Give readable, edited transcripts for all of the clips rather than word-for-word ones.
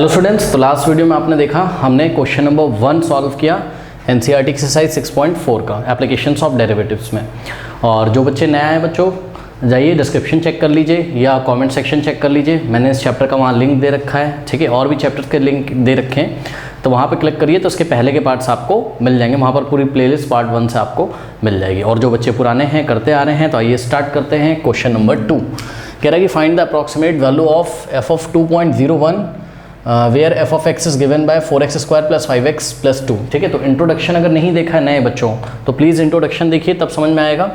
Hello students, तो last video में आपने देखा हमने क्वेश्चन नंबर 1 सॉल्व किया एनसीईआरटी एक्सरसाइज 6.4 का एप्लीकेशंस ऑफ डेरिवेटिव्स में। और जो बच्चे नए आए बच्चों, जाइए डिस्क्रिप्शन चेक कर लीजिए या कमेंट सेक्शन चेक कर लीजिए। मैंने इस चैप्टर का वहाँ लिंक दे रखा है, ठीक है, और भी चैप्टर के लिंक दे रखे हैं, तो वहाँ पे क्लिक करिए तो उसके पहले के पार्ट्स आपको मिल जाएंगे। वहाँ पर पूरी प्लेलिस्ट पार्ट 1 से आपको मिल जाएगी। और जो बच्चे पुराने हैं, करते आ रहे हैं, तो आइए स्टार्ट करते हैं। क्वेश्चन नंबर 2 कह रहा है कि find the approximate value of f of 2.01 where f of x is given by 4x² + 5x + 2। ठीक है, तो इंट्रोडक्शन अगर नहीं देखा है नए बच्चों तो प्लीज़ इंट्रोडक्शन देखिए, तब समझ में आएगा।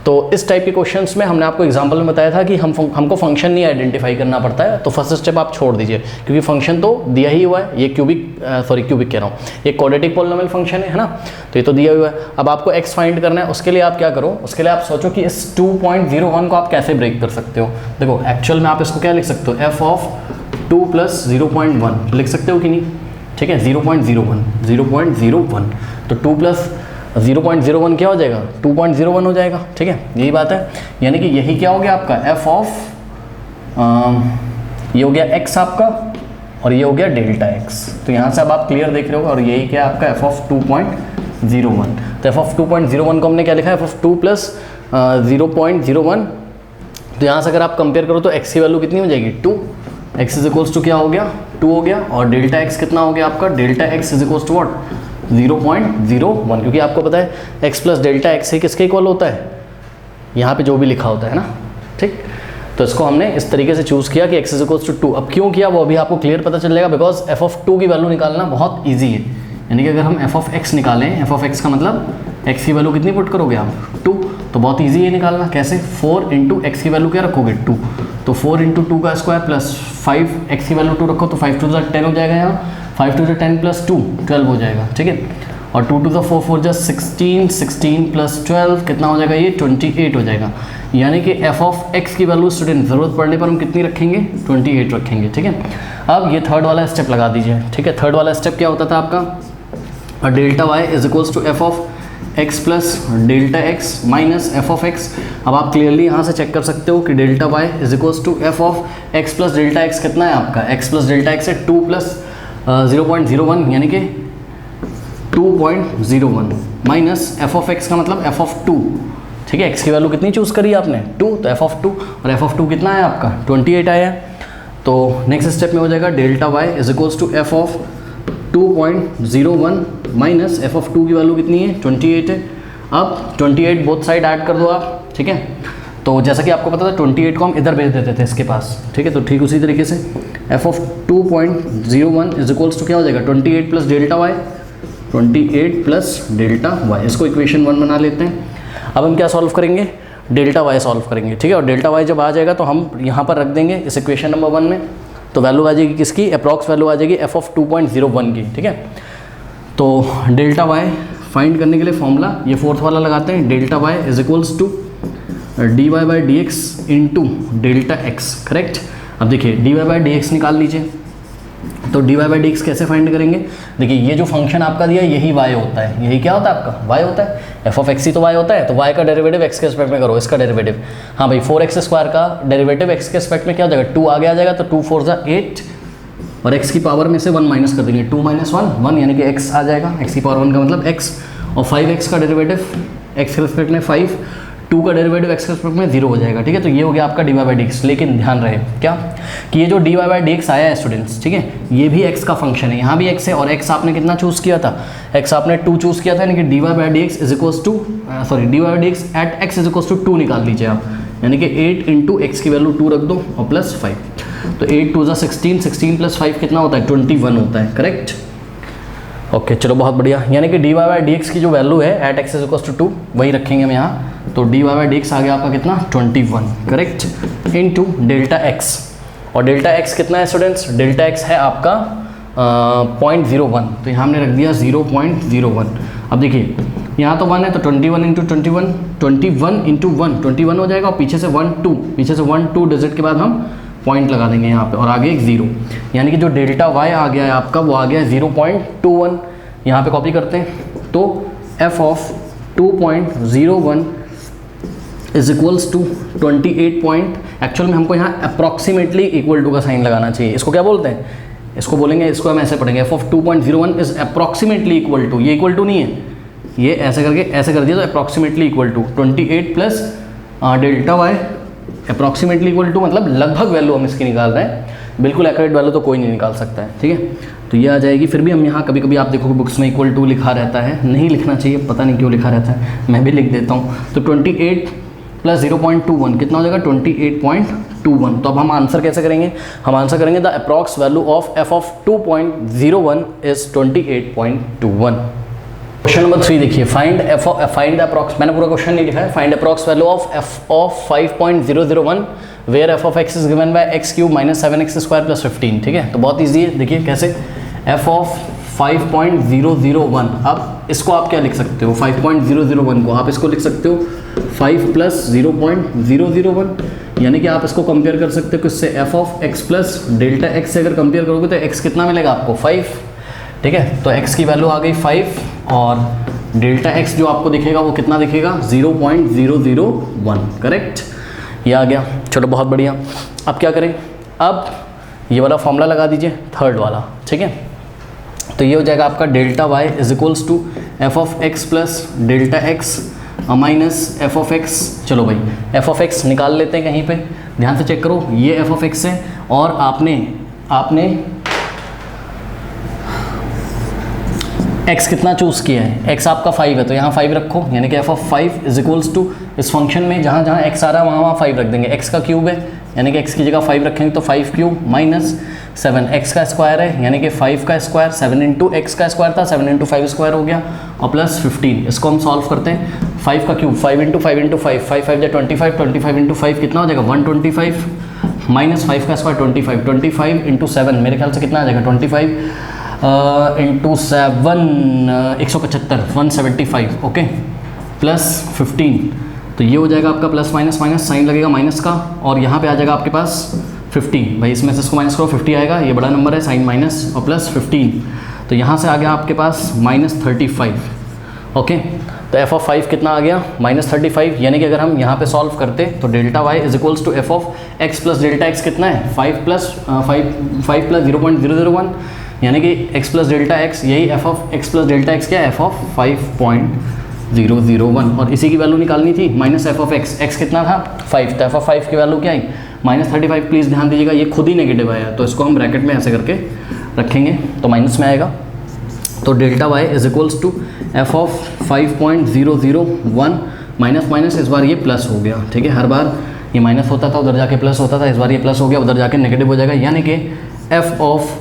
तो इस टाइप के क्वेश्चंस में हमने आपको एग्जांपल में बताया था कि हमको फंक्शन नहीं आइडेंटिफाई करना पड़ता है, तो फर्स्ट स्टेप आप छोड़ दीजिए क्योंकि फंक्शन तो दिया ही हुआ है। ये क्यूबिक कह रहा हूँ, ये क्वाड्रेटिक पॉलिनोमियल फंक्शन है ना, तो ये तो दिया हुआ है। अब आपको x फाइंड करना है, उसके लिए आप क्या करो, उसके लिए आप सोचो कि इस 2.01 को आप कैसे ब्रेक कर सकते हो। देखो एक्चुअल में आप इसको क्या लिख सकते हो, f ऑफ 2 + 0.1 लिख सकते हो कि नहीं। ठीक है, 0.01 तो 2 + 0.01 क्या हो जाएगा, 2.01 हो जाएगा। ठीक है, यही बात है, यानी कि यही क्या हो गया आपका f ऑफ ये हो गया x आपका और ये हो गया डेल्टा x। तो यहाँ से अब आप क्लियर देख रहे हो, और यही क्या आपका f ऑफ 2.01। तो f ऑफ 2.01 को हमने क्या लिखा है, f ऑफ 2 + 0.01। तो यहाँ से अगर आप कंपेयर करो तो x की वैल्यू कितनी हो जाएगी, 2। x इज क्या हो गया, 2 हो गया। और डेल्टा x कितना हो गया आपका, डेल्टा x इज व्हाट, 0.01, क्योंकि आपको पता है x + डेल्टा x किसके इक्वल होता है, यहाँ पे जो भी लिखा होता है ना। ठीक, तो इसको हमने इस तरीके से चूज़ किया कि x = 2। अब क्यों किया वो अभी आपको क्लियर पता चल जाएगा, बिकॉज f ऑफ 2 की वैल्यू निकालना बहुत ईजी है। यानी कि अगर हम f ऑफ x निकालें, f ऑफ x का मतलब x की वैल्यू कितनी पुट करोगे आप, 2, तो बहुत ईजी है निकालना। कैसे, 4 × x की वैल्यू क्या रखोगे, 2, तो 4 × 2 का स्क्वायर प्लस 5 x की वैल्यू 2 रखो तो 5 × 2 = 10 हो जाएगा। यहाँ 5 × 2 = 10 + 2 12 हो जाएगा। ठीक है, और 2 × 2 = 4 4 = 16 16 + 12 कितना हो जाएगा, ये 28 हो जाएगा। यानी कि f ऑफ x की वैल्यू स्टूडेंट ज़रूरत पड़ने पर हम कितनी रखेंगे, 28 रखेंगे। ठीक है, अब ये थर्ड वाला स्टेप लगा दीजिए। ठीक है, थर्ड वाला स्टेप क्या होता था आपका, delta y is equals to f of x plus delta x minus f of x। अब आप क्लियरली यहाँ से चेक कर सकते हो कि delta y is equals to f of x plus delta x कितना है आपका, x प्लस डेल्टा x है 2 + 0.01 यानी कि 2.01 माइनस f ऑफ x का मतलब f ऑफ 2। ठीक है, x की वैल्यू कितनी चूज़ करी आपने, 2, तो f ऑफ 2, और f ऑफ 2 कितना है आपका, 28 आया है। तो नेक्स्ट स्टेप में हो जाएगा delta y is equals to f of 2.01 minus f of 2 की वैल्यू कितनी है, 28 है। अब 28 बोथ साइड ऐड कर दो आप। ठीक है, तो जैसा कि आपको पता था 28 को हम इधर भेज देते थे इसके पास। ठीक है, तो ठीक उसी तरीके से f of 2.01 is equals to क्या हो जाएगा, 28 + डेल्टा y, 28 + डेल्टा y। इसको इक्वेशन 1 बना लेते हैं। अब हम क्या सॉल्व करेंगे, डेल्टा y सॉल्व करेंगे। ठीक है, और डेल्टा y जब आ जाएगा तो हम यहाँ पर रख देंगे इस इक्वेशन नंबर 1 में। तो वैल्यू आ जाएगी किसकी, अप्रॉक्स वैल्यू आ जाएगी f ऑफ 2.01 की। ठीक है, तो डेल्टा y फाइंड करने के लिए फॉर्मूला ये फोर्थ वाला लगाते हैं, delta y is equals to dy/dx into delta x। Correct, अब देखिए dy/dx निकाल लीजिए। तो dy/dx कैसे फाइंड करेंगे, देखिए ये जो फंक्शन आपका दिया यही y होता है, यही क्या होता है आपका, y होता है। f ऑफ x ही तो y होता है, तो y का डेरिवेटिव x के रिस्पेक्ट में करो, इसका डेरिवेटिव। हाँ भाई, 4x² का डेरिवेटिव x के रिस्पेक्ट में क्या हो जाएगा, 2 आगे आ जाएगा, तो 2 4 = 8 और x की पावर में से 1 माइनस कर देंगे, 2 - 1 1, यानी कि x आ जाएगा, x की पावर 1 का मतलब x। और 5x का डेरिवेटिव x के रिस्पेक्ट में 5, 2 का डेरिवेटिव x के रिस्पेक्ट में 0 हो जाएगा। ठीक है, तो ये हो गया आपका dy/dx। लेकिन ध्यान रहे क्या कि ये जो dy/dx आया है स्टूडेंट्स, ठीक है, ये भी x का फंक्शन है, यहाँ भी x है, और x आपने कितना चूज़ किया था, x आपने 2 चूज़ किया था, यानी कि dy/dx is equals to dy/dx at x is equals to 2 निकाल लीजिए आप, यानी कि 8 × x की वैल्यू 2 रख दो और प्लस 5, तो 8 × 2 = 16, 16 + 5 कितना होता है, 21 होता है। करेक्ट, ओके, चलो बहुत बढ़िया। यानी कि dy/dx की जो वैल्यू है at x is equals to 2 वही रखेंगे हम यहाँ, तो dy/dx आ गया आपका कितना, 21। करेक्ट, इनटू डेल्टा x, और डेल्टा x कितना है स्टूडेंट्स, डेल्टा x है आपका 0.01, तो यहाँ हमने रख दिया 0.01। अब देखिए यहाँ तो 1 है, तो 21 × 21, 21 × 1 21 हो जाएगा, और पीछे से 1 2, पीछे से 1 2 डिजिट के बाद हम पॉइंट लगा देंगे यहाँ पे, और आगे एक 0, यानी कि जो डेल्टा y आ गया है आपका वो आ गया 0.21। यहाँ पे कॉपी करते हैं, तो f of 2.01 is equals to 28 point, actual में हमको यहाँ अप्रॉक्सीमेटली इक्वल टू का साइन लगाना चाहिए। इसको क्या बोलते हैं, इसको बोलेंगे, इसको हम ऐसे पढ़ेंगे f of 2.01 is approximately equal to, ये इक्वल टू नहीं है, ये ऐसे करके ऐसे कर दिया तो approximately equal to 28 plus delta y approximately equal to, मतलब लगभग वैल्यू हम इसकी निकाल रहे हैं, बिल्कुल एक्यूरेट वैल्यू तो कोई नहीं निकाल सकता है, ठीक है। तो ये आ जाएगी। फिर भी हम यहाँ कभी कभी आप देखोगे बुक्स में इक्वल टू लिखा रहता है, नहीं लिखना चाहिए, पता नहीं क्यों लिखा रहता है, मैं भी लिख देता हूँ। तो 28 प्लस 0.21 कितना हो जाएगा 28.21। तो अब हम आंसर कैसे करेंगे, हम आंसर करेंगे the approx value of f of 2.01 is 28.21। Question number 3 देखिए, फाइंड द अप्रॉक्स, मैंने पूरा क्वेश्चन नहीं लिखा है, find approx value of f of 5.001 where f of x is given by x cube minus 7x square plus 15, ठीक है। तो बहुत ईजी है, देखिए कैसे, एफ ऑफ 5.001, अब इसको आप क्या लिख सकते हो, 5.001 को आप इसको लिख सकते हो 5 प्लस 0.001, यानी कि आप इसको कंपेयर कर सकते हो किससे, F of x plus delta x से अगर कंपेयर करोगे तो एक्स कितना मिलेगा आपको 5, ठीक है। तो x की वैल्यू आ गई 5 और डेल्टा x जो आपको दिखेगा वो कितना दिखेगा 0.001, करेक्ट, ये आ गया। चलो बहुत बढ़िया। अब क्या करें, अब ये वाला फॉर्मूला लगा दीजिए, थर्ड वाला, ठीक है। तो ये हो जाएगा आपका delta y is equals to f of x plus delta x minus f of x. चलो भाई एफ ऑफ एक्स निकाल लेते हैं कहीं पे, ध्यान से चेक करो, ये एफ ऑफ एक्स है और आपने x कितना चूज़ किया है, x आपका 5 है तो यहाँ 5 रखो, यानी कि f of 5 is equals to इस फंक्शन में जहाँ जहाँ x आ रहा है वहाँ 5 रख देंगे, x का क्यूब है यानी कि x की जगह 5 रखेंगे तो 5 क्यूब माइनस 7, x का स्क्वायर है यानी कि 5 का स्क्वायर, 7 इंटू एक्स का स्क्वायर था, 7 इंटू 5 स्क्वायर हो गया और प्लस 15। इसको हम सॉल्व करते हैं, 5 का क्यूब 5 इंटू 5 इंटू 5, 5 5 25, 25 इंटू 5 कितना हो जाएगा 125 माइनस 5 का स्क्वायर 25, 25 इंटू 7 मेरे ख्याल से कितना आ जाएगा 25 इंटू 7 175 175, ओके, प्लस 15। तो ये हो जाएगा आपका प्लस माइनस माइनस, साइन लगेगा माइनस का और यहाँ पे आ जाएगा आपके पास 15, भाई इसमें से इसको माइनस करो 50 आएगा, ये बड़ा नंबर है, साइन माइनस और प्लस 15, तो यहाँ से आ गया आपके पास माइनस 35, ओके। तो एफ ऑफ 5 कितना आ गया माइनस 35, यानी कि अगर हम यहाँ पे सॉल्व करते तो delta y is equals to f of x plus delta x कितना है 5 प्लस 0.001, यानी कि x प्लस डेल्टा एक्स, यही f of x plus delta x क्या है, एफ ऑफ 5.001 और इसी की वैल्यू निकालनी थी माइनस एफ ऑफ एक्स कितना था 5, तो एफ ऑफ 5 की वैल्यू क्या आई माइनस 35। प्लीज़ ध्यान दीजिएगा ये खुद ही नेगेटिव आया तो इसको हम ब्रैकेट में ऐसे करके रखेंगे तो माइनस में आएगा। तो delta y is equals to f of 5.001 minus minus, इस बार ये प्लस हो गया, ठीक है, हर बार ये माइनस होता था उधर जाके प्लस होता था, इस बार ये प्लस हो गया उधर जाके नेगेटिव हो जाएगा, यानी कि f of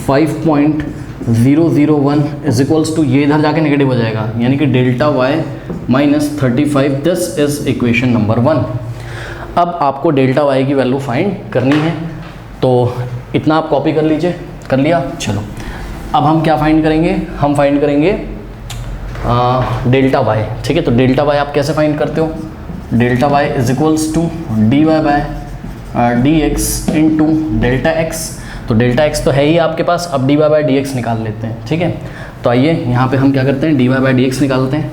5.001 is equals to ये इधर जाके नेगेटिव हो जाएगा, यानी कि delta y minus 35, this is equation number 1। अब आपको डेल्टा वाई की वैल्यू फाइंड करनी है, तो इतना आप कॉपी कर लीजिए, कर लिया। चलो अब हम क्या फाइंड करेंगे, हम फाइंड करेंगे डेल्टा वाई, ठीक है। तो डेल्टा वाई आप कैसे फाइंड करते हो, delta y is equals to d y by d x into delta x. तो डेल्टा एक्स तो है ही आपके पास, अब d Y by D x निकाल लेते हैं, ठीक है। तो आइए यहाँ पे हम क्या करते हैं, d Y by D x निकालते हैं।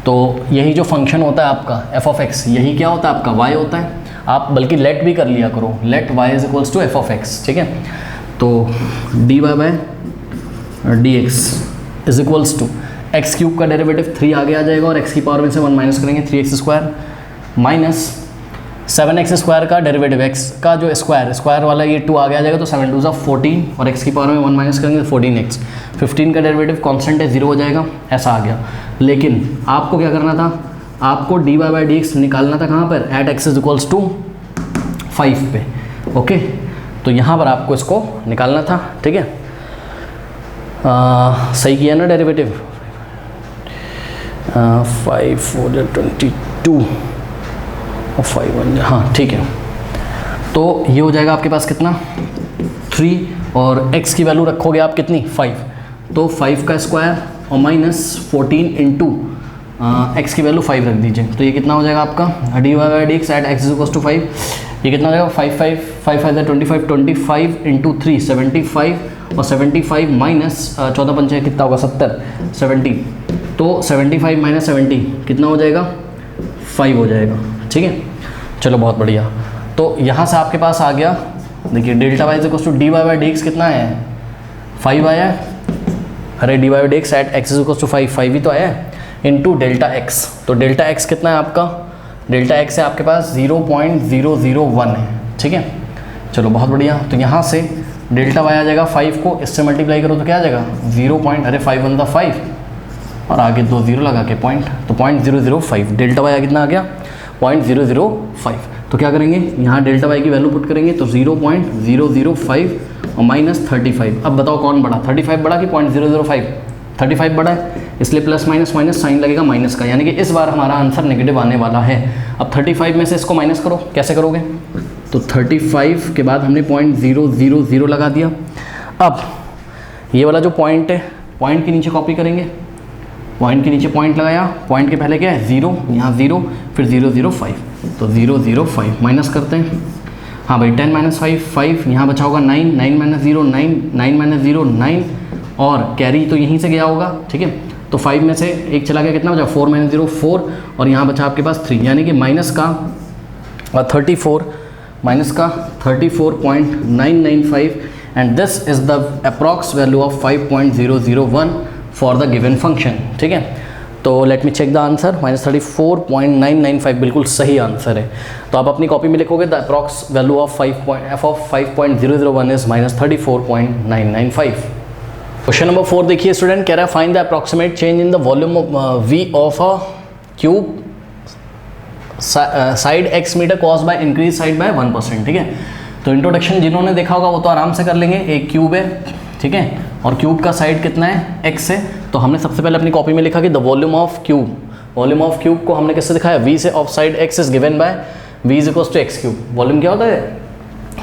तो यही जो फंक्शन होता है आपका एफ ऑफ एक्स, यही क्या होता है आपका वाई होता है, आप बल्कि लेट भी कर लिया करो, let y is equals to f of x, ठीक है। तो D Y by D x is equals to x cube का डेरिवेटिव 3 आगे आ जाएगा और एक्स की पावर में से 1 माइनस करेंगे 3x square minus 7x square का डेरिवेटिव x का जो स्क्वायर वाला ये 2 आगे आ जाएगा तो 7 2 14 और x की पावर में 1 माइनस करेंगे तो 14x, 15 का डेरिवेटिव कांस्टेंट है 0 हो जाएगा, ऐसा आ गया। लेकिन आपको क्या करना था, आपको d Y by D x निकालना था कहाँ पर, at x is equals to 5 पे, ओके। तो यहाँ पर आपको इसको निकालना था, ठीक है। सही किया ना डेरिवेटिव, 5 4 22 और 5 1, हाँ ठीक है। तो ये हो जाएगा आपके पास कितना 3 और x की वैल्यू रखोगे आप कितनी 5, तो 5 का स्क्वायर और माइनस 14 इंटू एक्स की वैल्यू 5 रख दीजिए, तो ये कितना हो जाएगा आपका D Y by D x at x is equals to 5, ये कितना हो जाएगा 5 25 इंटू 3 75 और 75 माइनस 14 पंचे कितना होगा 70 तो 75 माइनस 70 कितना हो जाएगा 5 हो जाएगा, ठीक है। चलो बहुत बढ़िया। तो यहाँ से आपके पास आ गया देखिए delta y is equal to d Y by D x कितना है 5 आया है, अरे d Y by D x at x is equal to 5 ही तो आया है, इंटू डेल्टा एक्स। तो डेल्टा एक्स कितना है आपका, डेल्टा एक्स है आपके पास 0.001 है, ठीक है। चलो बहुत बढ़िया। तो यहाँ से डेल्टा वाई आ जाएगा 5 को इससे मल्टीप्लाई करो तो क्या आ जाएगा 5 वन द 5 और आगे 2 0 लगा के पॉइंट, तो 0.005 डेल्टा वाई कितना आ गया 0.005। तो क्या करेंगे यहाँ डेल्टा वाई की वैल्यू पुट करेंगे तो 0.005 और माइनस 35। अब बताओ कौन बड़ा, 35 बड़ा कि 0.005? 35 बड़ा है, इसलिए प्लस माइनस माइनस साइन लगेगा माइनस का, यानी कि इस बार हमारा आंसर नेगेटिव आने वाला है। अब 35 में से इसको माइनस करो, कैसे करोगे? तो 35 के बाद हमने 0.000 लगा दिया। अब ये वाला जो पॉइंट है, पॉइंट के नीचे कॉपी करेंगे, पॉइंट के नीचे पॉइंट लगाया, पॉइंट के पहले क्या है 0, यहाँ 0, फिर 005, तो 005 माइनस करते हैं। हाँ भाई 10 माइनस 5, यहाँ बचा होगा 9, 9 माइनस 0 9, 9 माइनस 0 9 और कैरी तो यहीं से गया होगा, ठीक है। तो 5 में से एक चला गया, कितना बचा 4 माइनस 0 4 और यहाँ बचा आपके पास 3, यानी कि माइनस का 34.995 and this is the approx value of 5.001 for the given function, ठीक है। तो let me check the answer, -34.995 बिल्कुल सही आंसर है। तो आप अपनी कॉपी में लिखोगे the approx value of f of 5.001 is -34.995। Question number 4 देखिए स्टूडेंट, कह रहा है find the approximate change in the volume v of a cube side x metre cause by increase side by 1%, ठीक है। तो इंट्रोडक्शन जिन्होंने देखा होगा वो तो आराम से कर लेंगे। एक क्यूब है, ठीक है, और क्यूब का साइड कितना है x है। तो हमने सबसे पहले अपनी कॉपी में लिखा कि the volume of cube, volume of cube को हमने किससे दिखाया v से, of side x is given by v is equals to x cube. Volume क्या होता है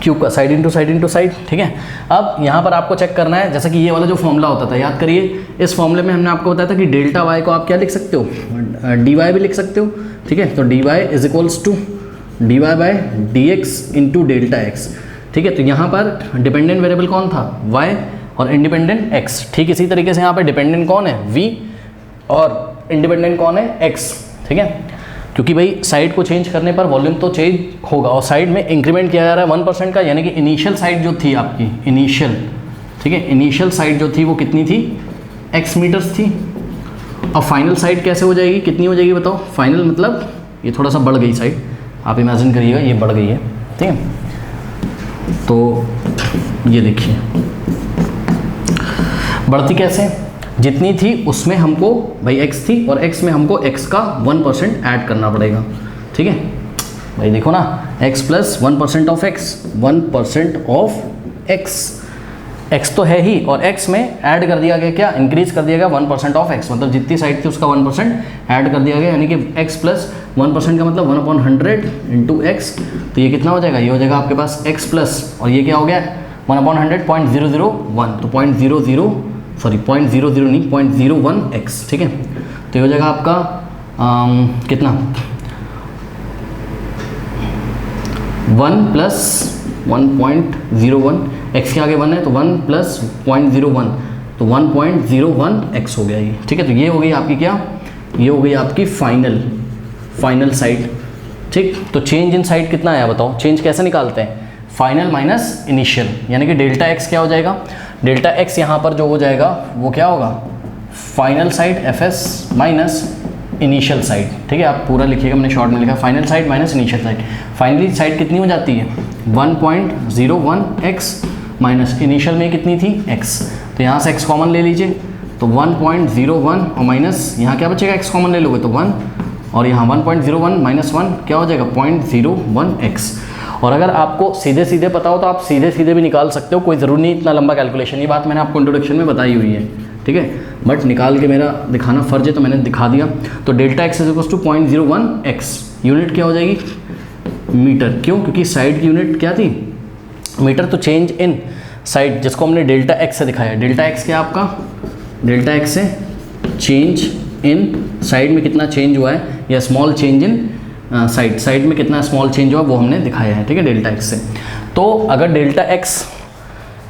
क्यूब का, साइड इंटू साइड, ठीक है। अब यहाँ पर आपको चेक करना है, जैसा कि ये वाला जो फॉर्मूला होता था, याद करिए इस फॉर्मूले में हमने आपको बताया था कि डेल्टा वाई को आप क्या लिख सकते हो, डी वाई भी लिख सकते हो, ठीक है। तो D y is equals to d Y by D x into delta x, ठीक है। तो यहाँ पर डिपेंडेंट वेरिएबल कौन था y और इंडिपेंडेंट x, ठीक इसी तरीके से यहाँ पर डिपेंडेंट कौन है v और इंडिपेंडेंट कौन है x, ठीक है। क्योंकि भाई साइड को चेंज करने पर वॉल्यूम तो चेंज होगा और साइड में इंक्रीमेंट किया जा रहा है 1% का, यानी कि इनिशियल साइड जो थी आपकी इनिशियल, ठीक है, इनिशियल साइड जो थी वो कितनी थी x मीटर्स थी। अब फाइनल साइड कैसे हो जाएगी, कितनी हो जाएगी बताओ? फाइनल मतलब ये थोड़ा सा बढ़ गई साइड, आप इमेजिन करिएगा ये बढ़ गई है, ठीक है। तो ये देखिए बढ़ती कैसे, जितनी थी उसमें हमको भाई x थी और x में हमको x का 1% ऐड करना पड़ेगा, ठीक है भाई। देखो ना x plus 1% of x, 1% of x तो है ही और x में ऐड कर दिया गया क्या, इंक्रीज कर दिया गया 1% ऑफ x, मतलब जितनी साइड थी उसका 1% ऐड कर दिया गया, यानी कि x प्लस 1% का मतलब 1/100 इंटू x। तो ये कितना हो जाएगा, ये हो जाएगा आपके पास x प्लस और ये क्या हो गया 1/100 0.001, तो 0.00 नहीं 0.01x, ठीक है। तो ये हो जाएगा आपका कितना 1 प्लस 1.01, x के आगे 1 है तो 1 प्लस 0.01, तो 1.01x हो गया ये, ठीक है। तो ये हो गई आपकी क्या, ये हो गई आपकी फाइनल साइड, ठीक। तो चेंज इन साइड कितना आया बताओ, चेंज कैसे निकालते हैं, फाइनल माइनस इनिशियल, यानी कि डेल्टा एक्स क्या हो जाएगा, डेल्टा एक्स यहाँ पर जो हो जाएगा वो क्या होगा final side fs minus initial side, ठीक है। आप पूरा लिखिएगा, मैंने शॉर्ट में लिखा final side minus initial side. Finally side कितनी हो जाती है 1.01x माइनस इनिशियल में कितनी थी x, तो यहाँ से x कॉमन ले लीजिए, तो 1.01 और माइनस यहाँ क्या बचेगा, x कॉमन ले लोगे तो 1 और यहाँ 1.01 माइनस 1 क्या हो जाएगा 0.01x। और अगर आपको सीधे सीधे पता हो तो आप सीधे सीधे भी निकाल सकते हो, कोई ज़रूरी नहीं इतना लंबा कैलकुलेशन, ये बात मैंने आपको इंट्रोडक्शन में बताई हुई है, ठीक है। बट निकाल के मेरा दिखाना फ़र्ज है तो मैंने दिखा दिया। तो delta x is equal to 0.01x, unit क्या हो जाएगी मीटर, क्यों, क्योंकि साइड की यूनिट क्या थी मीटर, तो चेंज इन साइड जिसको हमने डेल्टा एक्स से दिखाया, डेल्टा एक्स क्या आपका, डेल्टा एक्स से चेंज इन साइड में कितना चेंज हुआ है या स्मॉल चेंज इन साइड में कितना स्मॉल चेंज हुआ वो हमने दिखाया है, ठीक है, डेल्टा एक्स से। तो अगर डेल्टा एक्स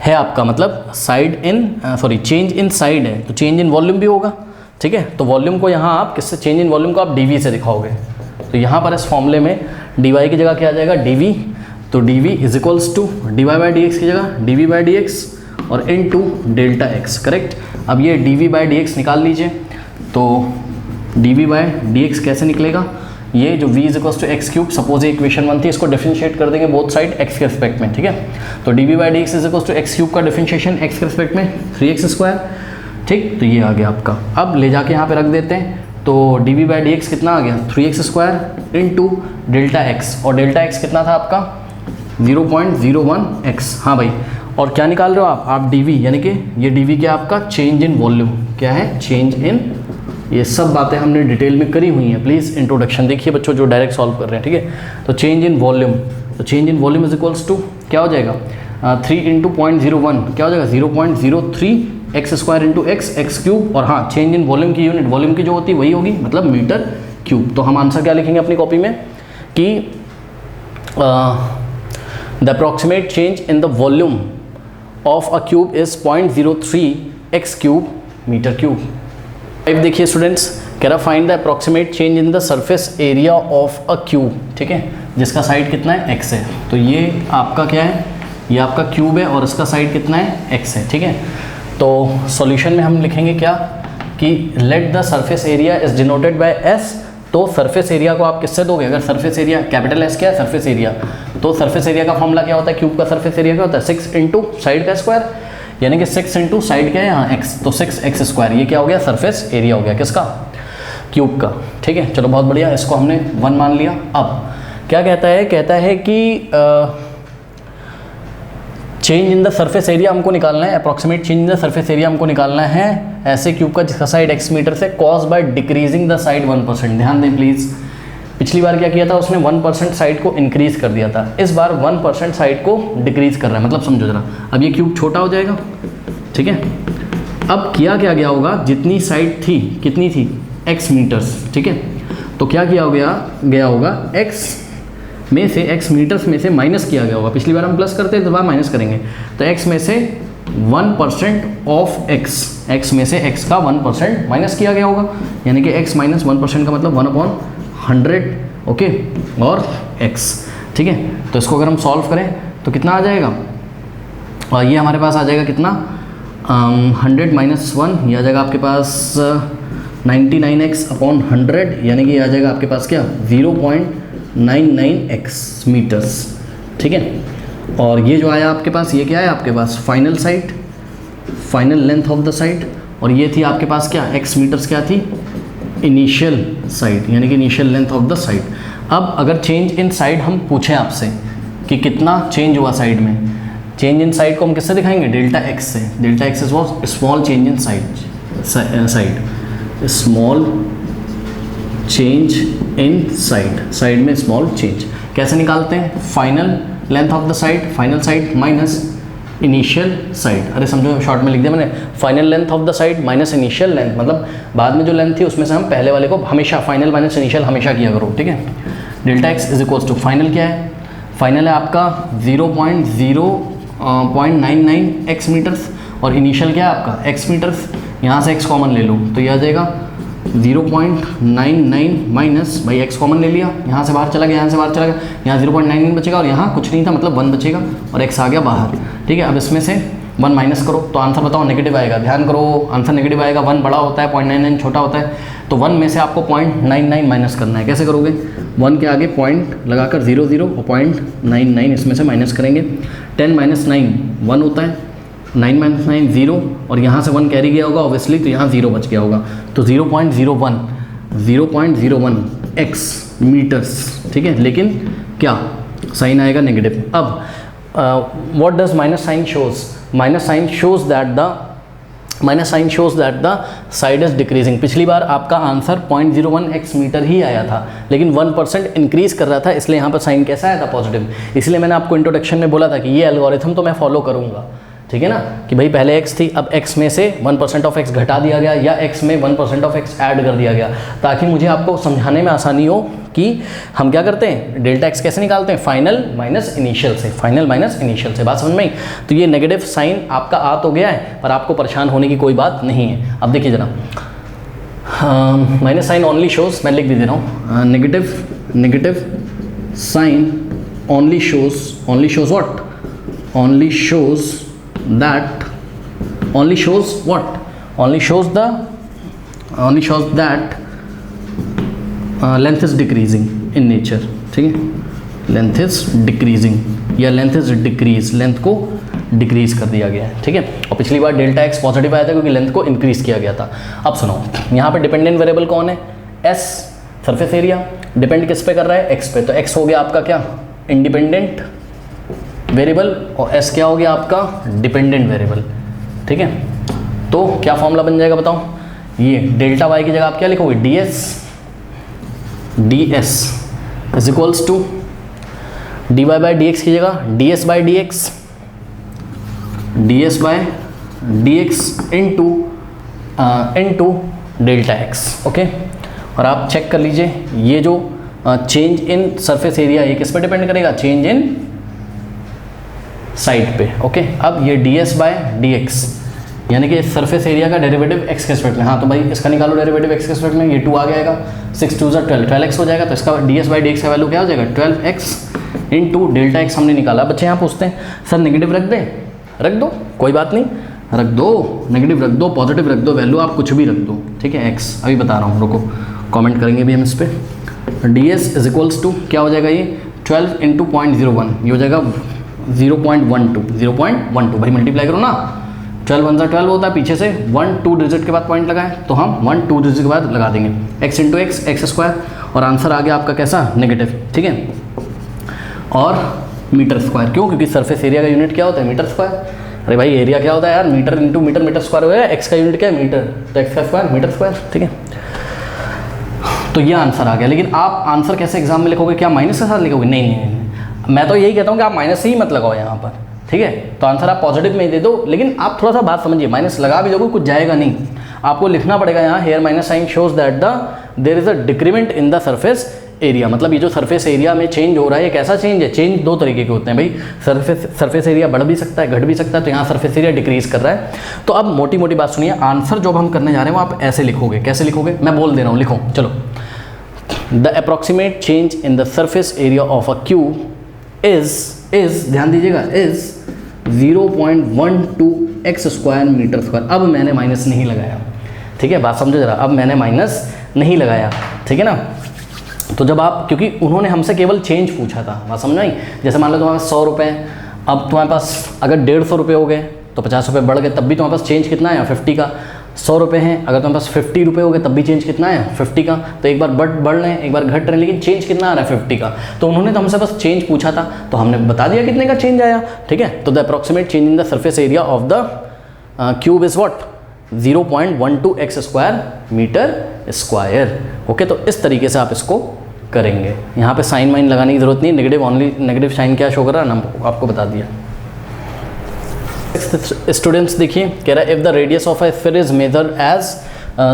है आपका मतलब side in change in side है तो चेंज इन वॉल्यूम भी होगा, ठीक है। तो वॉल्यूम को यहाँ आप किससे, चेंज इन वॉल्यूम को आप dv से दिखाओगे, तो यहाँ पर इस फॉर्मूले में dy की जगह क्या आ जाएगा dv तो dv is equals to dy by d की जगह dv बाई डी और into delta x, correct. अब ये dv बाई डी निकाल लीजिए, तो dv बाई डी कैसे निकलेगा, ये जो v is equals to x cube, suppose ये इक्वेशन 1 थी, इसको डिफरेंशिएट कर देंगे बोथ साइड x के रिस्पेक्ट में, ठीक है। तो dv by d is equals to x cube का डिफरेंशिएशन x के रिस्पेक्ट में 3x स्क्वायर, ठीक। तो ये आ गया आपका। अब ले जाके यहाँ पे रख देते हैं, तो dv बाई डी कितना आ गया 3x square into delta x, और डेल्टा एक्स कितना था आपका 0.01x। हाँ भाई, और क्या निकाल रहे हो आप dv, यानी कि ये dv क्या आपका चेंज इन वॉल्यूम, क्या है चेंज इन, ये सब बातें हमने डिटेल में करी हुई हैं, प्लीज़ इंट्रोडक्शन देखिए बच्चों जो डायरेक्ट सॉल्व कर रहे हैं, ठीक है। तो चेंज इन वॉल्यूम, तो change in volume is equals to क्या हो जाएगा 3 इंटू 0.01 क्या हो जाएगा 0.03 x square into x cube, और हाँ चेंज इन वॉल्यूम की यूनिट वॉल्यूम की जो होती है वही होगी, मतलब मीटर क्यूब। तो हम आंसर क्या लिखेंगे अपनी कॉपी में कि the approximate change in the volume of a cube is 0.03 x cube metre cube. अब देखिए स्टूडेंट्स, कह रहा find the approximate change in the surface area of a cube, ठीक है, जिसका साइड कितना है x है। तो ये आपका क्या है, ये आपका क्यूब है और इसका साइड कितना है x है, ठीक है। तो सॉल्यूशन में हम लिखेंगे क्या कि let the surface area is denoted by s। तो सरफेस एरिया को आप किससे दोगे, अगर सरफेस एरिया कैपिटल S क्या है सरफेस एरिया, तो सरफेस एरिया का फॉर्मूला क्या होता है, क्यूब का सरफेस एरिया क्या होता है 6 इंटू साइड का स्क्वायर, यानी कि 6 इंटू साइड क्या है यहाँ x, तो 6x स्क्वायर, ये क्या हो गया सरफेस एरिया हो गया किसका, क्यूब का, ठीक है। चलो बहुत बढ़िया, इसको हमने 1 मान लिया। अब क्या कहता है, कहता है कि change in the surface area हमको निकालना है, approximate change in the surface area हमको निकालना है ऐसे क्यूब का जिसका साइड x मीटर से, cause by decreasing the side 1%। ध्यान दें प्लीज़, पिछली बार क्या किया था उसने 1% साइड को इंक्रीज कर दिया था, इस बार 1% साइड को डिक्रीज कर रहा है, मतलब समझो जरा। अब ये क्यूब छोटा हो जाएगा, ठीक है। अब किया क्या गया होगा, जितनी साइड थी कितनी थी x मीटर्स, ठीक है। तो क्या किया गया होगा x में से, x मीटर्स में से माइनस किया गया होगा, पिछली बार हम प्लस करते हैं तो बार माइनस करेंगे, तो x में से 1% ऑफ x में से x का 1% माइनस किया गया होगा, यानी कि x माइनस 1% का मतलब 1/100, ओके, और x, ठीक है। तो इसको अगर हम सॉल्व करें तो कितना आ जाएगा, और ये हमारे पास आ जाएगा कितना 100 माइनस 1, ये आ जाएगा आपके पास 99x/100, यानी कि आ जाएगा आपके पास क्या 0.99x मीटर्स, ठीक है। और ये जो आया आपके पास, ये क्या है आपके पास final side, final length of the side, और ये थी आपके पास क्या x मीटर्स क्या थी इनिशियल साइड, यानी कि initial length of the side. अब अगर चेंज इन साइड हम पूछें आपसे कि कितना चेंज हुआ साइड में, चेंज इन साइड को हम किससे दिखाएंगे, डेल्टा एक्स से। Delta x is what small change in side, small change in side में स्मॉल चेंज कैसे निकालते हैं, final length of the side, final side minus initial side. अरे समझो शॉर्ट में लिख दिया मैंने, final length of the side minus initial length, मतलब बाद में जो लेंथ थी उसमें से हम पहले वाले को हमेशा फाइनल माइनस इनिशियल हमेशा किया करो, ठीक है। Delta x is equals to final क्या है, फाइनल है आपका 0.99 एक्स मीटर्स, और इनिशियल क्या है आपका एक्स मीटर्स, यहाँ से एक्स कॉमन ले लो तो ये आ जाएगा 0.99 माइनस, भाई x कॉमन ले लिया, यहाँ से बाहर चला गया, यहाँ से बाहर चला गया, यहाँ 0.99 बचेगा और यहाँ कुछ नहीं था मतलब 1 बचेगा और x आ गया बाहर, ठीक है। अब इसमें से 1 माइनस करो तो आंसर बताओ नेगेटिव आएगा, ध्यान करो आंसर नेगेटिव आएगा, 1 बड़ा होता है 0.99 छोटा होता है, तो 1 में से आपको 0.99 माइनस करना है। कैसे करोगे, 1 के आगे पॉइंट लगाकर 0 और 0.99 इसमें से माइनस करेंगे, 10 माइनस 9 1 होता है, 9 माइनस 9 0, और यहाँ से 1 कैरी गया होगा ऑब्वियसली, तो यहाँ 0 बच गया होगा, तो 0.01 x मीटर्स, ठीक है। लेकिन क्या साइन आएगा नेगेटिव। अब what does minus sign shows, minus sign shows that the side is decreasing. पिछली बार आपका आंसर 0.01 x मीटर ही आया था, लेकिन 1% इंक्रीज कर रहा था, इसलिए यहाँ पर साइन कैसा आया था पॉजिटिव। इसलिए मैंने आपको इंट्रोडक्शन में बोला था कि ये एल्गोरिथम तो मैं फॉलो करूँगा, ठीक है ना, कि भाई पहले x थी, अब x में से 1% ऑफ x घटा दिया गया या x में 1% ऑफ x ऐड कर दिया गया, ताकि मुझे आपको समझाने में आसानी हो कि हम क्या करते हैं, डेल्टा x कैसे निकालते हैं, फाइनल माइनस इनिशियल से, फाइनल माइनस इनिशियल से। बात समझ में आई। तो ये नेगेटिव साइन आपका आ तो गया है, पर आपको परेशान होने की कोई बात नहीं है। अब देखिए जरा, माइनस साइन ओनली शोज, मैं लिख भी दे रहा हूँ, negative sign only shows what? Only shows that length is decreasing in nature, ठीक है, लेंथ इज डिक्रीजिंग या लेंथ इज डिक्रीज, लेंथ को डिक्रीज कर दिया गया है, ठीक है। और पिछली बार डेल्टा एक्स पॉजिटिव आया था क्योंकि लेंथ को इंक्रीज किया गया था। अब सुनो, यहाँ पे डिपेंडेंट वेरिएबल कौन है? S, surface area. डिपेंड किस पे कर रहा है? एक्स पे। तो एक्स हो गया आपका क्या? इंडिपेंडेंट वेरिएबल, और एस क्या हो गया आपका? डिपेंडेंट वेरिएबल, ठीक है। तो क्या फॉर्मूला बन जाएगा बताओ? ये डेल्टा वाई की जगह आप क्या लिखोगे? D s is equals to d Y by D x की जगह d s by D x, into delta x, okay. और आप चेक कर लीजिए, ये जो चेंज इन सरफेस एरिया ये किस पे डिपेंड करेगा? चेंज इन साइड पे, ओके। अब ये d s by d x यानी कि सरफेस एरिया का डेरिवेटिव एक्स के रिस्पेक्ट में, हाँ तो भाई इसका निकालो डेरिवेटिव एक्स के रिस्पेक्ट में, ये 2 आ जाएगा, 6 2 12, 12x हो जाएगा। तो इसका D s by D x का वैल्यू क्या हो जाएगा? 12x इंटू डेल्टा एक्स हमने निकाला। बच्चे यहाँ पूछते हैं सर नेगेटिव रख दें? रख दो, कोई बात नहीं, रख दो, नेगेटिव रख दो, पॉजिटिव रख दो, वैल्यू आप कुछ भी रख दो, ठीक है। एक्स अभी बता रहा हूँ, रुको कमेंट करेंगे भी हम इस पर। D s is equals to क्या हो जाएगा? ये 12 इंटू 0.01, ये हो जाएगा 0.12 भाई मल्टीप्लाई करो ना, 12 1 12 होता है, पीछे से 1 2 डिजिट के बाद पॉइंट लगाएं तो हम 1 2 डिजिट के बाद लगा देंगे, x into x, x square, और आंसर आ गया आपका कैसा? नेगेटिव, ठीक है। और मीटर स्क्वायर, क्यों? क्योंकि सरफेस एरिया का यूनिट क्या होता है? Metre square. अरे भाई एरिया क्या होता है यार? Metre into metre, metre square हो गया, एक्स का यूनिट क्या है? मीटर, तो एक्स का स्क्वायर मीटर स्क्वायर, ठीक है। तो ये आंसर आ गया। लेकिन आप आंसर कैसे एग्जाम में लिखोगे? क्या माइनस के साथ लिखोगे? नहीं, मैं तो यही कहता हूँ कि आप माइनस ही मत लगाओ यहाँ पर, ठीक है। तो आंसर आप पॉजिटिव में ही दे दो, लेकिन आप थोड़ा सा बात समझिए, माइनस लगा भी दोगे कुछ जाएगा नहीं, आपको लिखना पड़ेगा यहाँ here minus sign shows that there is a decrement in the surface area. मतलब ये जो सरफेस एरिया में चेंज हो रहा है, ये कैसा चेंज है? चेंज 2 तरीके के होते हैं भाई, सरफेस एरिया बढ़ भी सकता है, घट भी सकता है, तो यहाँ सरफेस एरिया डिक्रीज कर रहा है। तो अब मोटी मोटी बात सुनिए, आंसर जो हम करने जा रहे हैं वो आप ऐसे लिखोगे। कैसे लिखोगे? मैं बोल दे रहा हूँ, लिखो चलो। The approximate change in the surface area of a cube is ध्यान दीजिएगा, is 0.12 x square metre square. अब मैंने माइनस नहीं लगाया, ठीक है, बात समझो जरा, अब मैंने माइनस नहीं लगाया, ठीक है ना। तो जब आप, क्योंकि उन्होंने हमसे केवल चेंज पूछा था, बात समझ आई। जैसे मान लो तुम्हारे पास 100 रुपये, अब तुम्हारे पास अगर 150 रुपये हो गए तो 50 रुपये बढ़ गए, तब भी तुम्हारे पास चेंज कितना है? 50 का। 100 रुपये हैं, अगर तुम्हारे पास 50 रुपये हो गए तब भी चेंज कितना है? 50 का। तो एक बार बढ़ रहे हैं, एक बार घट रहे हैं, लेकिन चेंज कितना आ रहा है? 50 का। तो उन्होंने तो हमसे बस चेंज पूछा था, तो हमने बता दिया कितने का चेंज आया, ठीक है। तो the approximate change in the surface area of the cube is what? 0.12 x square metre square, okay. तो इस तरीके से आप इसको करेंगे। यहाँ पे साइन वाइन लगाने की जरूरत नहीं, नेगेटिव ओनली, नेगेटिव साइन क्या शो कर रहा है ना, आपको बता दिया। स्टूडेंट्स देखिए, कह रहा है if the radius of a sphere is measure as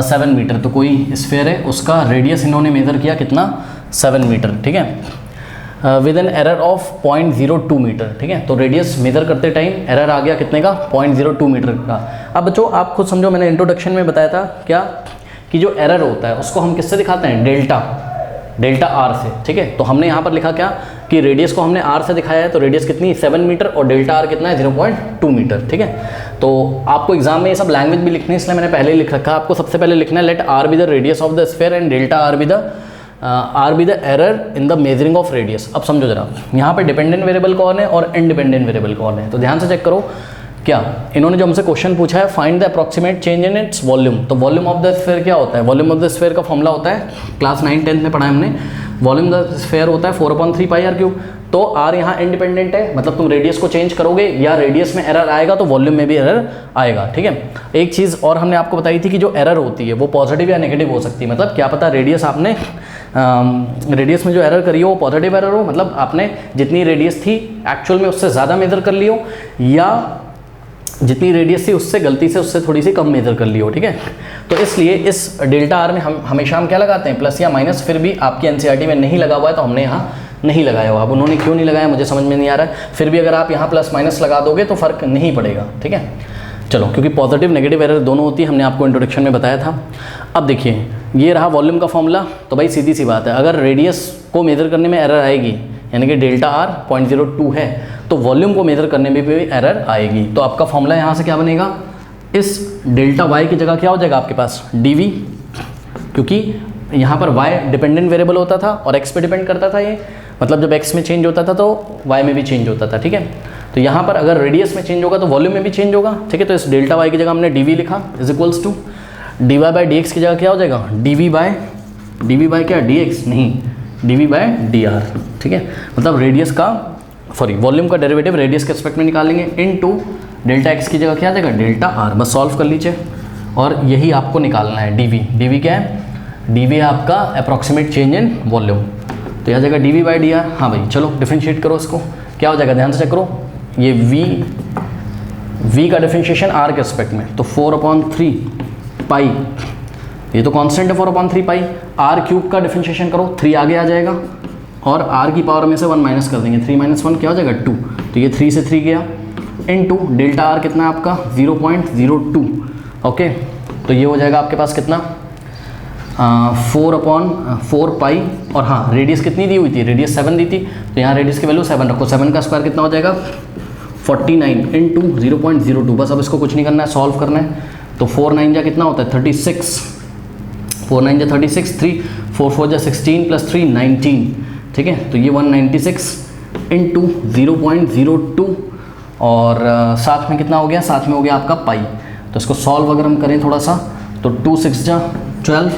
7 metre. तो कोई स्फीयर है, उसका रेडियस इन्होंने मेजर किया कितना? 7 मीटर, ठीक है, with an error of 0.02 metre, ठीक है। तो रेडियस मेजर करते टाइम एरर आ गया कितने का? 0.02 मीटर का। अब बच्चों आप खुद समझो, मैंने इंट्रोडक्शन में बताया था क्या, कि जो एरर होता है उसको हम किससे दिखाते हैं? डेल्टा आर से, ठीक है। तो हमने यहाँ पर लिखा क्या, कि रेडियस को हमने आर से दिखाया है, तो रेडियस कितनी? 7 मीटर, और डेल्टा आर कितना है? 0.2 मीटर, ठीक है। तो आपको एग्जाम में ये सब लैंग्वेज भी लिखनी है, इसलिए मैंने पहले ही लिख रखा है। आपको सबसे पहले लिखना है let r be the radius of the sphere and delta r be the error in the measuring of radius. अब समझो जरा, यहाँ पे डिपेंडेंट वेरिएबल कौन है और इंडिपेंडेंट वेरिएबल कौन है, तो ध्यान से चेक करो। क्या इन्होंने जो हमसे क्वेश्चन पूछा है, find the approximate change in its volume. तो वॉल्यूम ऑफ द स्फीयर क्या होता है? वॉल्यूम ऑफ द स्फीयर का फॉर्मूला होता है, क्लास 9 10 में पढ़ा है हमने, वॉल्यूम द स्फीयर होता है 4/3 पाई आर क्यूब। तो आर यहाँ इंडिपेंडेंट है, मतलब तुम रेडियस को चेंज करोगे या रेडियस में एरर आएगा तो वॉल्यूम में भी एरर आएगा, ठीक है। एक चीज़ और हमने आपको बताई थी कि जो एरर होती है वो पॉजिटिव या नेगेटिव हो सकती है। मतलब क्या पता रेडियस आपने रेडियस में जो एरर करी हो वो पॉजिटिव एरर हो, मतलब आपने जितनी रेडियस थी एक्चुअल में उससे ज़्यादा मेजर कर ली हो, या जितनी रेडियस थी उससे गलती से उससे थोड़ी सी कम मेजर कर ली हो, ठीक है। तो इसलिए इस डेल्टा आर में हम हमेशा क्या लगाते हैं? प्लस या माइनस। फिर भी आपकी एनसीईआरटी में नहीं लगा हुआ है तो हमने यहाँ नहीं लगाया हुआ। अब उन्होंने क्यों नहीं लगाया मुझे समझ में नहीं आ रहा है। फिर भी अगर आप यहाँ प्लस माइनस लगा दोगे तो फ़र्क नहीं पड़ेगा, ठीक है। चलो, क्योंकि पॉजिटिव नेगेटिव एरर दोनों होती है, हमने आपको इंट्रोडक्शन में बताया था। अब देखिए, ये रहा वॉल्यूम का फॉर्मूला। तो भाई सीधी सी बात है, अगर रेडियस को मेजर करने में एरर आएगी यानी कि डेल्टा आर 0.02 है, तो वॉल्यूम को मेजर करने में भी एरर आएगी। तो आपका फॉर्मूला यहाँ से क्या बनेगा, इस डेल्टा वाई की जगह क्या हो जाएगा आपके पास dv, क्योंकि यहाँ पर y डिपेंडेंट वेरिएबल होता था और x पे डिपेंड करता था ये, मतलब जब x में चेंज होता था तो y में भी चेंज होता था, ठीक है। तो यहाँ पर अगर रेडियस में चेंज होगा तो वॉल्यूम में भी चेंज होगा, ठीक है। तो इस डेल्टा y की जगह हमने dv लिखा is equals to dy by dx की जगह क्या हो जाएगा dv बाय क्या dx, नहीं dv बाय dr, ठीक है। मतलब रेडियस का वॉल्यूम का डेरिवेटिव रेडियस के एस्पेक्ट में निकालेंगे इनटू डेल्टा x की जगह क्या आ जाएगा डेल्टा r, बस सॉल्व कर लीजिए और यही आपको निकालना है dv क्या है, dv है आपका अप्रॉक्सीमेट चेंज इन वॉल्यूम, तो यह जाएगा dv बाई dr। हाँ भाई चलो डिफरेंशिएट करो इसको, क्या हो जाएगा ध्यान से चेक करो, ये v का डिफरेंशिएशन r के रिस्पेक्ट में, तो 4/3 पाई, ये तो कांस्टेंट है 4/3 पाई, r क्यूब का डिफरेंशिएशन करो 3 आगे आ जाएगा और r की पावर में से 1 माइनस कर देंगे, 3 - 1 क्या हो जाएगा 2, तो ये 3 से 3 गया इनटू डेल्टा r कितना है आपका 0.02, ओके। तो ये हो जाएगा आपके पास कितना 4/4 पाई, और हाँ रेडियस कितनी दी हुई थी, रेडियस 7 दी थी, तो यहाँ रेडियस की वैल्यू 7 रखो, 7 का स्क्वायर कितना हो जाएगा 49 इनटू 0.02, बस अब इसको कुछ नहीं करना है, सॉल्व करना है। तो 4 9 जा कितना होता है 36, 4 9 जा 36, 3 4 4 जा 16 प्लस 3 19, ठीक है। तो ये 196 इंटू 0.02 और साथ में कितना हो गया, साथ में हो गया आपका पाई। तो इसको सॉल्व अगर हम करें थोड़ा सा, तो 2 6 जा 12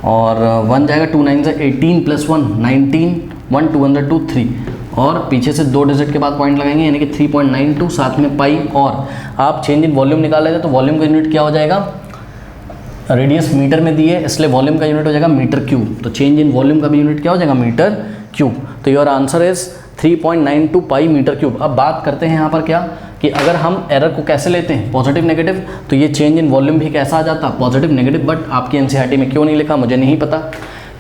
और 1 जाएगा, 2 9 जा 18 प्लस 1 19, 1 2 अंदर 2 3 और पीछे से 2 डिजिट के बाद पॉइंट लगाएंगे यानी कि 3.92, साथ में पाई, और आप चेंज इन वॉल्यूम निकालेंगे तो वॉल्यूम का यूनिट क्या हो जाएगा, रेडियस मीटर में दी है इसलिए वॉल्यूम का यूनिट हो जाएगा मीटर क्यूब, तो चेंज इन वॉल्यूम का भी यूनिट क्या हो जाएगा मीटर क्यूब। तो your answer is 3.92 pi metre cube. अब बात करते हैं यहाँ पर क्या कि अगर हम एरर को कैसे लेते हैं पॉजिटिव नेगेटिव, तो ये चेंज इन वॉल्यूम भी कैसा आ जाता पॉजिटिव नेगेटिव, बट आपकी एनसीईआरटी में क्यों नहीं लिखा मुझे नहीं पता,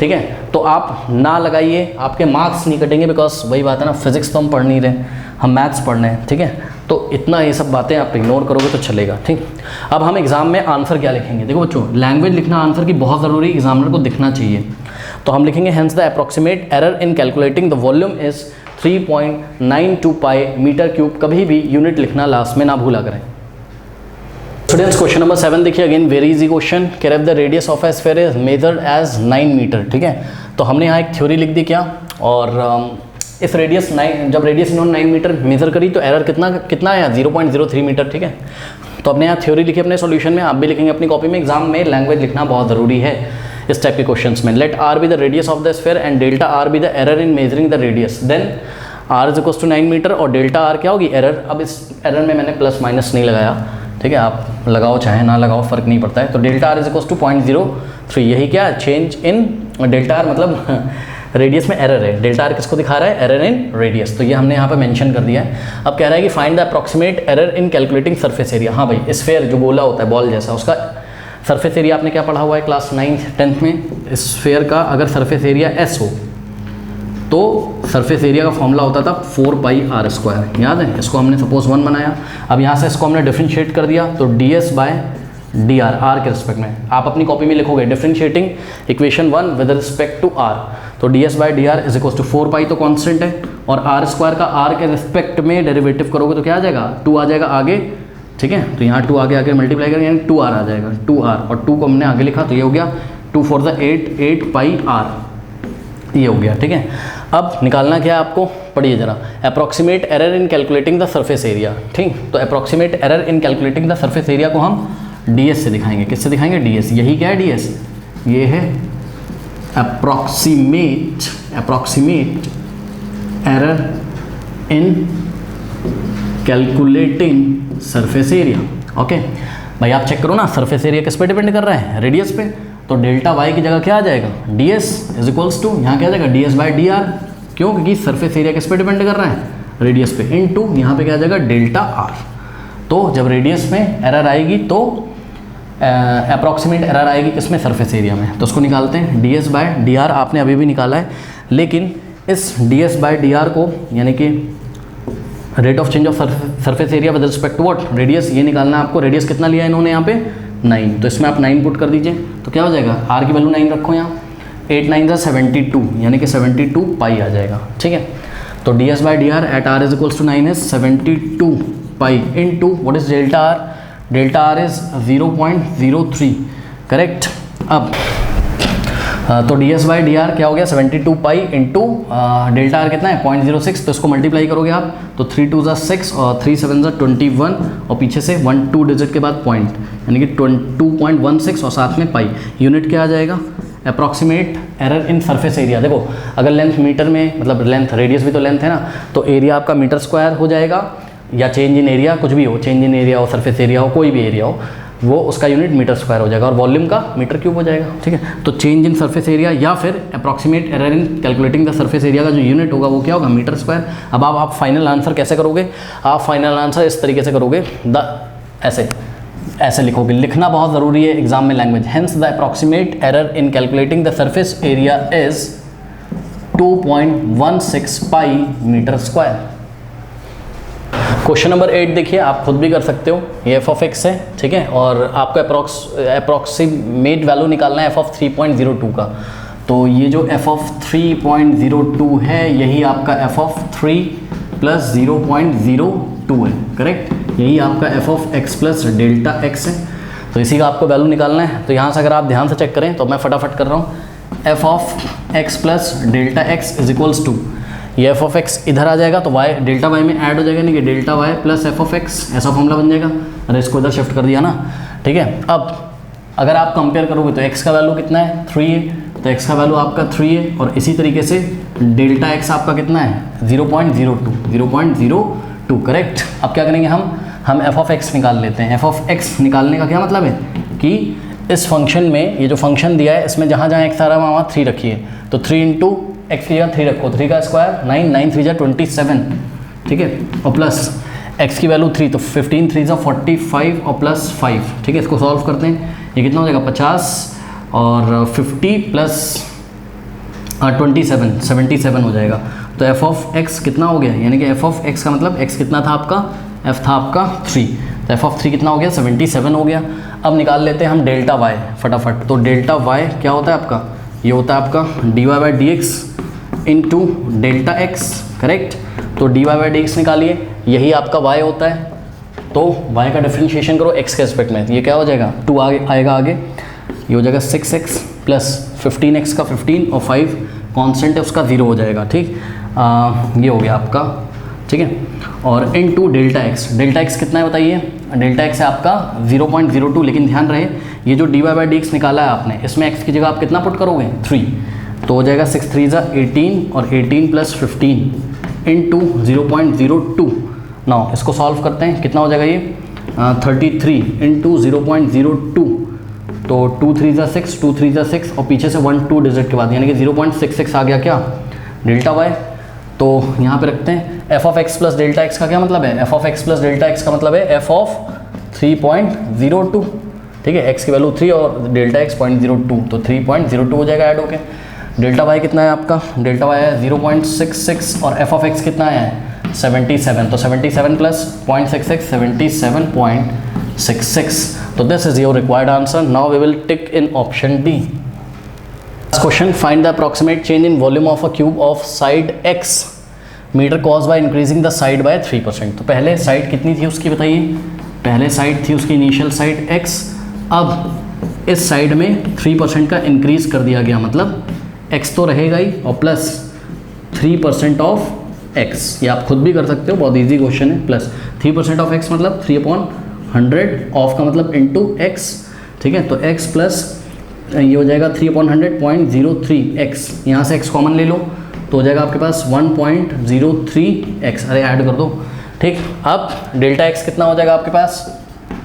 ठीक है। तो आप ना लगाइए, आपके मार्क्स नहीं कटेंगे, बिकॉज वही बात है ना, फिजिक्स तो हम पढ़ नहीं रहे, हम मैथ्स पढ़ रहे हैं, ठीक है। तो इतना ये सब बातें आप इग्नोर करोगे तो चलेगा, ठीक। अब हम एग्जाम में आंसर क्या लिखेंगे, देखो बच्चों लैंग्वेज लिखना आंसर की बहुत ज़रूरी, एग्जामिनर को दिखना चाहिए। तो हम लिखेंगे hence the approximate error in calculating the volume is 3.92 pi metre cube. कभी भी यूनिट लिखना लास्ट में ना भूला करें। स्टूडेंट्स क्वेश्चन नंबर 7 देखिए, अगेन वेरी इजी क्वेश्चन, कह the radius of a sphere is measured as 9 metre, ठीक है। तो हमने यहाँ एक थ्योरी लिख दी क्या, और इस रेडियस 9, जब रेडियस इन्होंने 9 मीटर मेजर करी तो एरर कितना आया 0.03 मीटर, ठीक है। तो अपने यहाँ थ्योरी लिखी अपने सॉल्यूशन में, आप भी लिखेंगे अपनी कॉपी में। एग्जाम में लैंग्वेज लिखना बहुत ज़रूरी है इस टाइप के क्वेश्चंस में। Let r be the radius of the sphere and delta r be the error in measuring the radius, then r is equals to 9 metre और डेल्टा आर क्या होगी एरर। अब इस एरर में मैंने प्लस माइनस नहीं लगाया, ठीक है, आप लगाओ चाहे ना लगाओ फ़र्क नहीं पड़ता है। तो delta r is equals to 0.03, यही क्या चेंज इन डेल्टा आर, मतलब रेडियस में एरर है। डेल्टा आर किसको दिखा रहा है, एरर इन रेडियस, तो ये हमने यहाँ पे मेंशन कर दिया है। अब कह रहा है कि find the approximate error in calculating surface area. हाँ भाई स्फीयर जो गोला होता है बॉल जैसा, उसका सरफेस एरिया आपने क्या पढ़ा हुआ है क्लास 9th 10th में। स्फीयर का अगर सरफेस एरिया S हो तो सरफेस एरिया का फॉर्मूला होता था 4πr², याद है। इसको हमने सपोज 1 बनाया, अब यहाँ से इसको हमने डिफरेंशिएट कर दिया तो ds बाय dr, r के रिस्पेक्ट में। आप अपनी कॉपी में लिखोगे differentiating equation 1 with respect to r, तो ds by dr is equal to 4π तो कांस्टेंट है, और r² का r के रिस्पेक्ट में डेरिवेटिव करोगे तो क्या आ जाएगा 2 आ जाएगा आगे, ठीक है। तो यहाँ 2 आगे मल्टीप्लाई करेंगे यानी 2r आ जाएगा, 2r, और 2 को हमने आगे लिखा तो ये हो गया 2 4 8πr, ये हो गया, ठीक है। अब निकालना क्या है आपको, पढ़िए जरा, approximate error in calculating the surface area, ठीक। तो approximate error in calculating the surface area को हम ds से दिखाएंगे। किससे दिखाएंगे, ds। यही क्या है ds, ये है approximate error in calculating surface area, okay. भाई आप चेक करो ना, सरफेस एरिया किस पे डिपेंड कर रहा है, रेडियस पे। तो डेल्टा y की जगह क्या आ जाएगा ds इज इक्वल्स टू, यहाँ क्या आ जाएगा ds बाय dr, क्यों, क्योंकि सरफेस एरिया किस पे डिपेंड कर रहा है, रेडियस पे, इनटू यहाँ पे क्या आ जाएगा डेल्टा r। तो जब रेडियस में एरर आएगी तो अप्रॉक्सीमेट एरर आएगी किसमें, सरफेस एरिया में। तो उसको निकालते हैं ds बाय dr, आपने अभी भी निकाला है, लेकिन इस ds बाय dr को यानी कि rate of change of surface area with respect to what, radius, ये निकालना है आपको। रेडियस कितना लिया इन्होंने यहाँ पे 9, तो इसमें आप 9 पुट कर दीजिए तो क्या हो जाएगा, r की वैल्यू 9 रखो यहाँ, 8 9 72 यानी कि 72 पाई आ जाएगा, ठीक है। तो ds by d r at r is equals to 9 is 72 pi into what is delta r is 0.03 correct. अब तो ds बाई डी आर क्या हो गया 72 पाई इंटू डेल्टा आर कितना है 0.06, तो इसको मल्टीप्लाई करोगे आप तो 3 2 ज़ा 6 और 3 7 ज़ा 21 और पीछे से 1 2 डिजिट के बाद पॉइंट यानी कि 2.16 और साथ में पाई। यूनिट क्या आ जाएगा approximate error in surface area. देखो अगर लेंथ मीटर में मतलब लेंथ रेडियस भी तो लेंथ है ना, तो एरिया आपका मीटर स्क्वायर हो जाएगा या चेंज इन एरिया कुछ भी हो, चेंज इन एरिया हो सरफेस एरिया हो कोई भी एरिया हो वो उसका यूनिट मीटर स्क्वायर हो जाएगा और वॉल्यूम का मीटर क्यूब हो जाएगा। ठीक है, तो चेंज इन सरफेस एरिया या फिर approximate error in calculating the surface area का जो यूनिट होगा वो क्या होगा मीटर स्क्वायर। अब आप फाइनल आंसर कैसे करोगे, आप फाइनल आंसर इस तरीके से करोगे ऐसे लिखोगे। लिखना बहुत ज़रूरी है एग्जाम में language. Hence the approximate error in calculating the surface area is 2.16 pi metre square. Question number 8 देखिए, आप खुद भी कर सकते हो। ये एफ ऑफ एक्स है, ठीक है, और आपको अप्रॉक्सीमेट वैल्यू निकालना है एफ ऑफ 3.02 का। तो ये जो एफ ऑफ 3.02 है यही आपका एफ ऑफ 3 प्लस 0.02 है, करेक्ट। यही आपका F of x plus delta x है। तो इसी का आपको वैल्यू निकालना है। तो यहाँ से अगर आप ध्यान से चेक करें तो मैं फटाफट कर रहा हूँ। F of x plus delta x is equals to, ये एफ ऑफ एक्स इधर आ जाएगा तो वाई डेल्टा वाई में ऐड हो जाएगा, नहीं कि delta y plus f of x, ऐसा फॉर्मूला बन जाएगा। अरे इसको इधर शिफ्ट कर दिया ना, ठीक है। अब अगर आप कंपेयर करोगे तो एक्स का वैल्यू कितना है 3 है, तो एक्स का वैल्यू आपका 3 है और इसी तरीके से डेल्टा एक्स आपका कितना है 0.02 करेक्ट। अब क्या करेंगे हम एफ ऑफ एक्स निकाल लेते हैं। एफ ऑफ एक्स निकालने का क्या मतलब है कि इस फंक्शन में ये जो फंक्शन दिया है इसमें जहाँ जहाँ एक्स आ रहा है वहाँ 3 रखिए। तो 3 इंटू एक्स की जगह 3 रखो, 3 का स्क्वायर 9, 9 3 जा 27, ठीक है, और प्लस एक्स की वैल्यू 3 तो 15 3 जा 45 और प्लस 5, ठीक है। इसको सॉल्व करते हैं, ये कितना हो जाएगा 50 और 50 प्लस 27 77 हो जाएगा। तो एफ ऑफ एक्स कितना हो गया, यानी कि एफ ऑफ एक्स का मतलब एक्स कितना था आपका, एफ था आपका 3, तो एफ ऑफ 3 कितना हो गया 77 हो गया। अब निकाल लेते हैं हम डेल्टा वाई फटाफट। तो डेल्टा वाई क्या होता है आपका, ये होता है आपका D Y by D x into delta x, correct. तो D Y by D X निकालिए, यही आपका वाई होता है। तो वाई का डिफरेंशिएशन करो एक्स के एस्पेक्ट में, ये क्या हो जाएगा 2 आएगा आगे, ये हो जाएगा 6x प्लस 15x का 15 और 5 कांस्टेंट है उसका 0 हो जाएगा, ठीक। ये हो गया आपका, ठीक है। और इनटू डेल्टा एक्स कितना है बताइए, डेल्टा एक्स है आपका 0.02, लेकिन ध्यान रहे ये जो d Y by D x निकाला है आपने, इसमें एक्स की जगह आप कितना पुट करोगे 3, तो हो जाएगा 6 3 जा 18 और 18 प्लस 15 इंटू 0.02। नाउ इसको सॉल्व करते हैं, कितना हो जाएगा ये 33 इंटू 0.02, तो 2 3 जा 6, 2 3 जा 6 और पीछे से 1 2 डिजिट के बाद यानी कि 0.66 आ गया क्या डेल्टा वाई। तो यहाँ पे रखते हैं F of x plus delta x का क्या मतलब है, F of x plus delta x का मतलब है एफ ऑफ 3.02, ठीक है। एक्स की वैल्यू 3 और डेल्टा एक्स 0.02, तो 3.02 हो जाएगा ऐड होके। डेल्टा वाई कितना है आपका, डेल्टा वाई है 0.66 और एफ ऑफ एक्स कितना है 77, तो 77 प्लस 0.66 77.66। तो this is your required answer. Now we will tick in option d. Question, find the approximate change in volume of a cube of side x metre cause by increasing the side by 3%। तो पहले side कितनी थी उसकी बताइए, पहले side थी उसकी initial side x, अब इस साइड में 3% का इंक्रीज कर दिया गया, मतलब x तो रहेगा ही और प्लस 3% ऑफ x, ये आप खुद भी कर सकते हो, बहुत इजी क्वेश्चन है। प्लस 3% ऑफ x मतलब 3/100 ऑफ का मतलब इंटू x, ठीक है। तो x प्लस ये हो जाएगा 3/100.03x, यहाँ से x कॉमन ले लो तो हो जाएगा आपके पास 1.03x, अरे ऐड कर दो, ठीक। अब डेल्टा x कितना हो जाएगा आपके पास,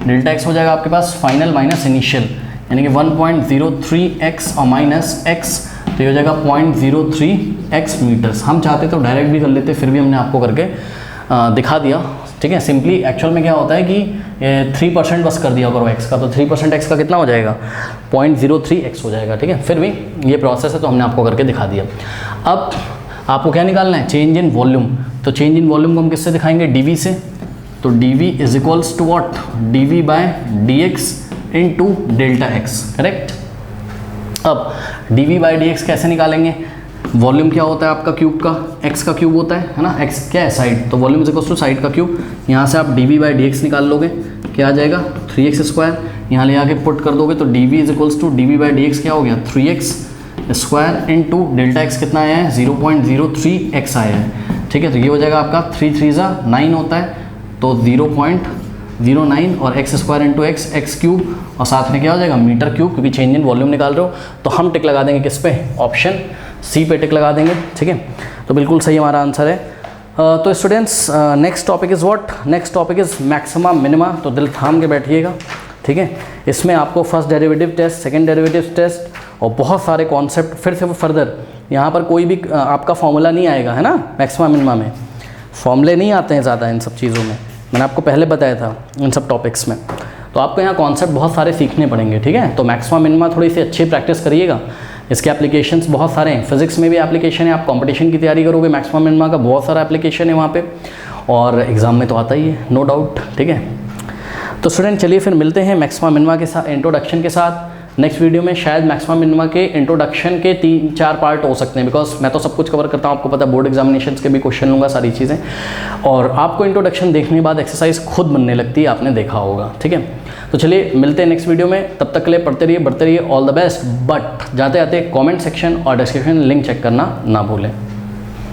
डेल्टा x हो जाएगा आपके पास फाइनल माइनस इनिशियल, यानी कि 1.03x और माइनस x, तो ये हो जाएगा 0.03x मीटर्स। हम चाहते तो डायरेक्ट भी कर लेते, फिर भी हमने आपको करके दिखा दिया, ठीक है। सिंपली एक्चुअल में क्या होता है कि 3% बस कर दिया करो x का, तो 3% x का कितना हो जाएगा 0.03x हो जाएगा, ठीक है। फिर भी ये प्रोसेस है तो हमने आपको करके दिखा दिया। अब आपको क्या निकालना है, चेंज इन वॉल्यूम। तो चेंज इन वॉल्यूम को हम किससे दिखाएंगे, dv से। तो dv is equals to what, dv by dx into delta x, correct. अब dv बाई dx कैसे निकालेंगे, वॉल्यूम क्या होता है आपका क्यूब का, एक्स का क्यूब होता है ना, एक्स क्या है साइड, तो volume is equal to side का क्यूब। यहाँ से आप dv/dx निकाल लोगे, क्या आ जाएगा 3x²। यहाँ ले आके पुट कर दोगे तो dv is equals to dv/dx क्या हो गया 3x² इंटू डेल्टा एक्स कितना आया है 0.03x आया है, ठीक है। तो ये हो जाएगा आपका 3 3 9 होता है, तो 0.09 और x² इंटू एक्स क्यूब, और साथ में क्या हो जाएगा मीटर क्यूब, क्योंकि चेंज इन वॉल्यूम निकाल रहे हो। तो हम टिक लगा देंगे किस पे, ऑप्शन सी पे टिक लगा देंगे, ठीक है। तो बिल्कुल सही हमारा आंसर है। तो students next topic is what, next topic is maxima minima. तो दिल थाम के बैठिएगा, ठीक है। इसमें आपको first derivative test, second derivative test और बहुत सारे कॉन्सेप्ट फिर से फर्दर, यहाँ पर कोई भी आपका फॉर्मूला नहीं आएगा, है ना। मैक्सिमा मिनिमा में फॉर्मूले नहीं आते हैं ज़्यादा इन सब चीज़ों में, मैंने आपको पहले बताया था इन सब टॉपिक्स में। तो आपको यहाँ कॉन्सेप्ट बहुत सारे सीखने पड़ेंगे, ठीक है। तो मैक्सिमा मिनिमा थोड़ी सी अच्छी प्रैक्टिस करिएगा, इसके एप्लीकेशंस बहुत सारे हैं। फिजिक्स में भी एप्लीकेशन है, आप कंपटीशन की तैयारी करोगे मैक्सिमा मिनिमा का बहुत सारा एप्लीकेशन है वहाँ पे, और एग्ज़ाम में तो आता ही है, नो डाउट, ठीक है। तो स्टूडेंट चलिए फिर मिलते हैं मैक्सिमा मिनिमा के साथ, इंट्रोडक्शन के साथ नेक्स्ट वीडियो में। शायद मैक्सिमा मिनिमा के इंट्रोडक्शन के 3-4 पार्ट हो सकते हैं, बिकॉज मैं तो सब कुछ कवर करता हूँ, आपको पता है बोर्ड एग्जामिनेशंस के भी क्वेश्चन लूँगा, सारी चीज़ें। और आपको इंट्रोडक्शन देखने के बाद एक्सरसाइज खुद बनने लगती है, आपने देखा होगा, ठीक है। तो चलिए मिलते हैं नेक्स्ट वीडियो में, तब तक के लिए पढ़ते रहिए, बढ़ते रहिए, ऑल द बेस्ट। बट जाते जाते कमेंट सेक्शन और डिस्क्रिप्शन लिंक चेक करना ना भूलें।